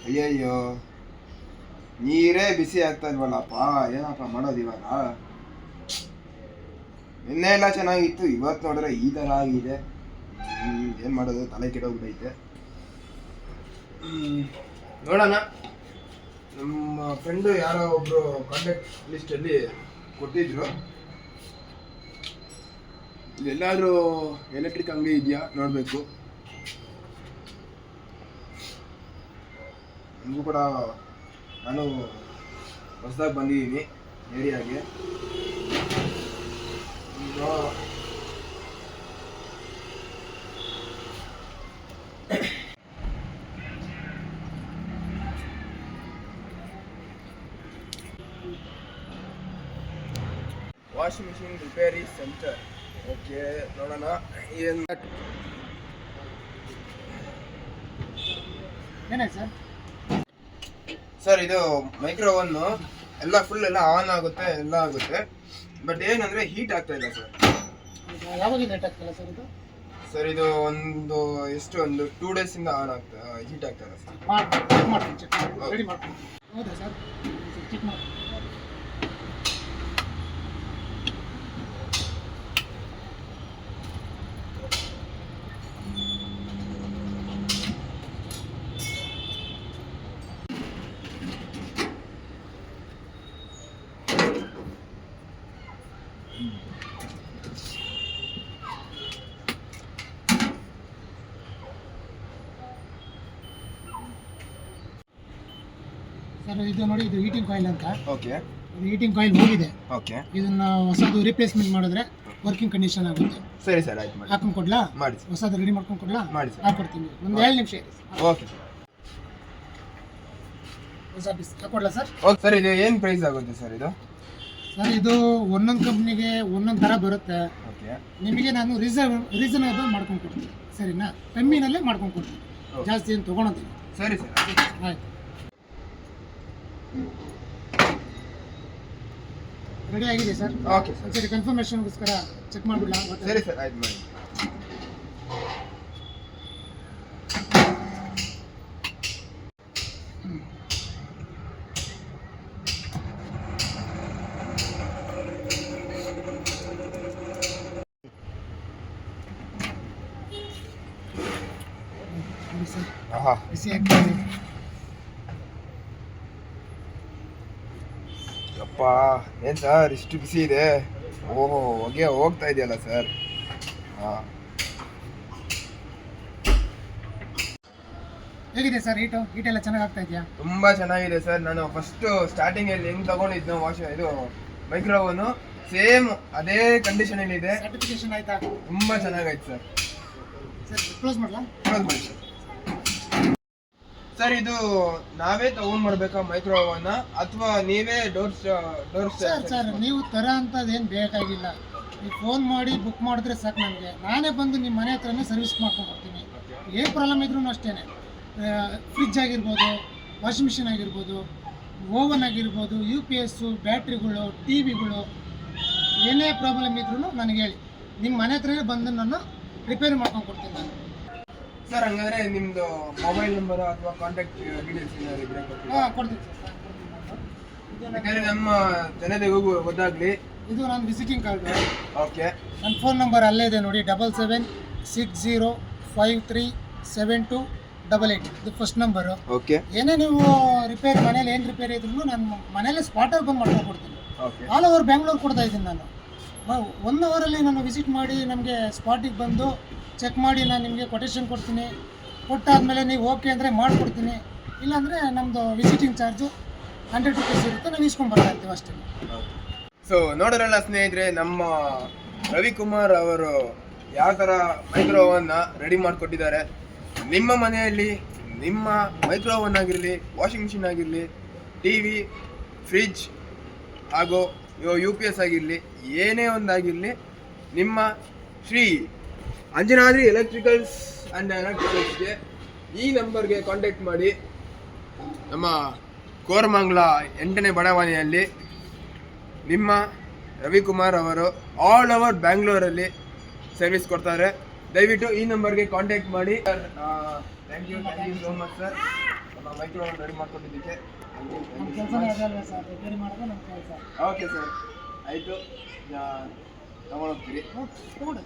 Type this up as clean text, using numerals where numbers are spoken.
ಅಯ್ಯಯ್ಯೋ, ನೀರೇ ಬಿಸಿ ಆಗ್ತಾ ಇಲ್ವಲ್ಲಪ್ಪ. ಏನಪ್ಪ ಮಾಡೋದು ಇವಾಗ? ನಿನ್ನೆ ಎಲ್ಲ ಚೆನ್ನಾಗಿತ್ತು, ಇವತ್ತು ನೋಡಿದ್ರೆ ಈ ಥರ ಆಗಿದೆ. ಏನು ಮಾಡೋದು, ತಲೆ ಕೆಡೋಗ್ಬಿಟ್ಟೈತೆ. ನೋಡೋಣ. ನಮ್ಮ ಫ್ರೆಂಡು ಯಾರೋ ಒಬ್ರು ಕಾಂಟ್ಯಾಕ್ಟ್ ಲಿಸ್ಟಲ್ಲಿ ಕೊಟ್ಟಿದ್ರು. ಎಲ್ಲಾದರೂ ಎಲೆಕ್ಟ್ರಿಕ್ ಅಂಗಡಿ ಇದೆಯಾ ನೋಡಬೇಕು. ನನಗೂ ಕೂಡ, ನಾನು ಹೊಸದಾಗಿ ಬಂದಿದ್ದೀನಿ ಏರಿಯಾಗೆ. Washing machine repair centre. Okay, ನೋಡೋಣ ಏನು. ಸರ್, ಇದು ಮೈಕ್ರೋ ಓವನ್ನು ಎಲ್ಲ ಫುಲ್ ಎಲ್ಲ ಆನ್ ಆಗುತ್ತೆ, ಎಲ್ಲ ಆಗುತ್ತೆ. ಬಟ್ ಏನಂದ್ರೆ ಹೀಟ್ ಆಗ್ತಾ ಇಲ್ಲ ಸರ್. ಯಾವಾಗ ಹೀಟ್ ಆಗ್ತಿಲ್ಲ ಸರ್ ಇದು? ಸರ್, ಇದು ಒಂದು 2 days ಇಂದ ಆನ್ ಆಗ್ತಾ, ಹೀಟ್ ಆಗ್ತಾ ಇಲ್ಲ ಸರ್. ರೆಡಿ ಮಾಡ್ತೀನಿ. ಹೌದಾ ಸರ್? ಚೆಕ್ ಮಾಡಿ. ಸರ್, ಇದು ನೋಡಿ, ಇದು ಹೀಟಿಂಗ್ ಕಾಯಿಲ್ ಅಂತ. ಓಕೆ. ಇದು ಹೀಟಿಂಗ್ ಕಾಯಿಲ್ ಹೋಗಿದೆ. ಓಕೆ. ಇದನ್ನ ಹೊಸದು ರಿಪ್ಲೇಸ್ಮೆಂಟ್ ಮಾಡಿದ್ರೆ ವರ್ಕಿಂಗ್ ಕಂಡೀಷನ್ ಆಗುತ್ತೆ. ಸರಿ ಸರ್, ಆಯ್ತು. ಮಾಡಿ ಹಾಕೊಂಡು ಕೊಡ್ಲಾ? ಮಾಡಿ. ಹೊಸದು ರೆಡಿ ಮಾಡ್ಕೊಂಡು ಕೊಡ್ಲಾ? ಮಾಡಿ ಸರ್. ಹಾಕೊಡ್ತೀನಿ. ಒಂದು 2 ನಿಮಿಷ ಇರಿ. ಓಕೆ. ಹೊಸ ಪೀಸ್ ಹಾಕೊಡ್ಲಾ ಸರ್? ಓಕೆ ಸರ್, ಇದು ಏನು ಪ್ರೈಸ್ ಆಗುತ್ತೆ ಸರ್ ಇದು? ಸರ್, ಇದು ಒಂದೊಂದು ಕಂಪ್ನಿಗೆ ಒಂದೊಂದು ಥರ ಬರುತ್ತೆ. ಓಕೆ. ನಿಮಗೆ ನಾನು ರೀಸನಬಲ್ ಮಾಡ್ಕೊಂಡು ಕೊಡ್ತೀನಿ, ಸರಿನಾ? ಕಮ್ಮಿನಲ್ಲೇ ಮಾಡ್ಕೊಂಡು ಕೊಡ್ತೀನಿ, ಜಾಸ್ತಿ ಏನು ತೊಗೊಳೋದಿಲ್ಲ. ಸರಿ ಸರ್, ಆಯ್ತು. ರೆಡಿ ಆಗಿದೆ ಸರ್. Okay sir. ಸರಿ, ಕನ್ಫರ್ಮೇಷನ್ಗೋಸ್ಕರ ಚೆಕ್ ಮಾಡಿಬಿಡ್ಲಾ? ಸರಿ ಸರ್, ಆಯ್ತು. ಮಾಡಿ. ಆಹಾ, ಬಿಸಿ ಆಗ್ತದೆ. ಅಪ್ಪ, ಏನು ಸರ್ ಇಷ್ಟು ಬಿಸಿ ಇದೆ? ಓಹೋ, ಹೊಗೆ ಹೋಗ್ತಾ ಇದೆಯಲ್ಲ ಸರ್. ಹಾಂ, ಹೇಗಿದೆ ಸರ್ ಹೀಟೆಲ್ಲ ಚೆನ್ನಾಗಿ ಆಗ್ತಾ ಇದೆಯಾ? ತುಂಬ ಚೆನ್ನಾಗಿದೆ ಸರ್. ನಾನು ಫಸ್ಟು ಸ್ಟಾರ್ಟಿಂಗಲ್ಲಿ ಹೆಂಗೆ ತಗೊಂಡಿದ್ನು ಇದು ಮೈಕ್ರೋವನು, ಸೇಮ್ ಅದೇ ಕಂಡೀಷನಲ್ಲಿ ಇದೆ. ಸರ್ಟಿಫಿಕೇಶನ್ ಆಯ್ತಾ? ತುಂಬ ಚೆನ್ನಾಗೈತೆ ಸರ್. ಸರ್, ಕ್ಲೋಸ್ ಮಾಡಲಾ? ಕ್ಲೋಸ್ ಮಾಡಿ ಸರ್. ಸರ್, ಇದು ನಾವೇ ತಗೊಂಡ್ ಮಾಡ್ಬೇಕಾ ಮೈಕ್ರೋ ಓವನ್ನ, ಅಥವಾ ನೀವೇ ಡೋರ್ ಸರ್, ನೀವು ತರ ಅಂತದ್ದು ಏನು ಬೇಕಾಗಿಲ್ಲ. ನೀವು ಫೋನ್ ಮಾಡಿ ಬುಕ್ ಮಾಡಿದ್ರೆ ಸಾಕು. ನಾನೇ ಬಂದು ನಿಮ್ಮ ಮನೆ ಹತ್ರನೇ ಸರ್ವಿಸ್ ಮಾಡ್ಕೊಂಡು ಕೊಡ್ತೀನಿ. ಏನು ಪ್ರಾಬ್ಲಮ್ ಇದ್ರೂ ಅಷ್ಟೇ. ಫ್ರಿಜ್ ಆಗಿರ್ಬೋದು, ವಾಷಿಂಗ್ ಮಿಷಿನ್ ಆಗಿರ್ಬೋದು, ಓವನ್ ಆಗಿರ್ಬೋದು, UPS, ಬ್ಯಾಟ್ರಿಗಳು, TV ಗಳು, ಏನೇ ಪ್ರಾಬ್ಲಮ್ ಇದ್ರೂ ನನಗೆ ಹೇಳಿ. ನಿಮ್ಮ ಮನೆ ಹತ್ರನೇ ಬಂದು ನಾನು ರಿಪೇರಿ ಮಾಡ್ಕೊಂಡು ಕೊಡ್ತೀನಿ ನಾನು. ಸರ್, ಹಂಗಾದ್ರೆ ನಿಮ್ದು ಮೊಬೈಲ್ ನಂಬರ್ ಅಥವಾ ಕಾಂಟ್ಯಾಕ್ಟ್ ಡೀಟೇಲ್ಸ್ ಏನಾದ್ರು ಇದ್ರೆ ಕೊಡ್ತೀರಾ? ಹಾಂ, ಕೊಡ್ತೀನಿ ಸರ್. ಯಾಕಂದ್ರೆ ನಮ್ಮ ಜನತೆಗೂ ಗೊತ್ತಾಗ್ಲಿ. ಇದು ನನ್ನ ವಿಸಿಟಿಂಗ್ ಕಾರ್ಡ್. ಓಕೆ. ನನ್ನ ಫೋನ್ ನಂಬರ್ ಅಲ್ಲೇ ಇದೆ ನೋಡಿ, 7760537288. ಇದು ಫಸ್ಟ್ ನಂಬರು. ಓಕೆ. ಏನೇ ನೀವು ರಿಪೇರಿ ಮನೇಲಿ ಏನು ರಿಪೇರಿ ಇದ್ರೂ ನಾನು ಮನೇಲಿ ಸ್ಪಾಟಲ್ಲಿ ಬಂದು ಮಾಡ್ಕೊಂಡು ಕೊಡ್ತೀನಿ. ಓಕೆ. ಆಲ್ ಓವರ್ ಬ್ಯಾಂಗ್ಳೂರ್ ಕೊಡ್ತಾ ಇದ್ದೀನಿ ನಾನು. 1 ಅವರಲ್ಲಿ ನಾನು ವಿಸಿಟ್ ಮಾಡಿ ನಮಗೆ ಸ್ಪಾಟಿಗೆ ಬಂದು ಚೆಕ್ ಮಾಡಿ ನಾನು ನಿಮಗೆ ಕೊಟೇಶನ್ ಕೊಡ್ತೀನಿ. ಕೊಟ್ಟಾದಮೇಲೆ ನೀವು ಓಕೆ ಅಂದರೆ ಮಾಡಿಕೊಡ್ತೀನಿ. ಇಲ್ಲಾಂದರೆ ನಮ್ಮದು ವಿಸಿಟಿಂಗ್ ಚಾರ್ಜು 100 ರೂಪೀಸ್ ಇರುತ್ತೆ, ನಾವು ಇಸ್ಕೊಂಡ್ಬರ್ತಾ ಇರ್ತೀವಿ ಅಷ್ಟೇ. ಸೊ ನೋಡೋರಲ್ಲ ಸ್ನೇಹಿತರೆ, ನಮ್ಮ ರವಿಕುಮಾರ್ ಅವರು ಯಾವ ಥರ ಮೈಕ್ರೋ ಓವನ್ನ ರೆಡಿ ಮಾಡಿಕೊಟ್ಟಿದ್ದಾರೆ. ನಿಮ್ಮ ಮನೆಯಲ್ಲಿ ನಿಮ್ಮ ಮೈಕ್ರೋ ಓವನ್ ಆಗಿರಲಿ, ವಾಷಿಂಗ್ ಮಿಷಿನ್ ಆಗಿರಲಿ, TV, ಫ್ರಿಜ್ ಹಾಗೂ UPS ಆಗಿರಲಿ, ಏನೇ ಒಂದಾಗಿರಲಿ, ನಿಮ್ಮ ಶ್ರೀ ಅಂಜನಾದ್ರಿ ಎಲೆಕ್ಟ್ರಿಕಲ್ಸ್ ಆ್ಯಂಡ್ ಎಲೆಕ್ಟ್ರಾನಿಕ್ಸ್ಗೆ ಈ ನಂಬರ್ಗೆ ಕಾಂಟ್ಯಾಕ್ಟ್ ಮಾಡಿ. ನಮ್ಮ ಕೋರಮಂಗಲ 8ನೇ ಬಡಾವಣೆಯಲ್ಲಿ ನಿಮ್ಮ ರವಿಕುಮಾರ್ ಅವರು ಆಲ್ ಓವರ್ ಬ್ಯಾಂಗ್ಳೂರಲ್ಲಿ ಸರ್ವಿಸ್ ಕೊಡ್ತಾರೆ. ದಯವಿಟ್ಟು ಈ ನಂಬರ್ಗೆ ಕಾಂಟ್ಯಾಕ್ಟ್ ಮಾಡಿ. Thank you so much sir. ನಮ್ಮ ಮೈಕ್ರೋ ರೆಡಿ ಮಾಡ್ಕೊಟ್ಟಿದ್ದಕ್ಕೆ ನಮ್ಮ ಕೆಲಸನೇ ಅದಲ್ವಾ ಸರ್, ರಿಪೇರಿ ಮಾಡೋದು ನಮ್ಮ ಕೆಲಸ. ಓಕೆ ಸರ್, ಆಯಿತು, ತಗೊಂಡೋಗ್ತೀರಿ. ಓಕೆ, ತಗೊಳ್ಳಿ.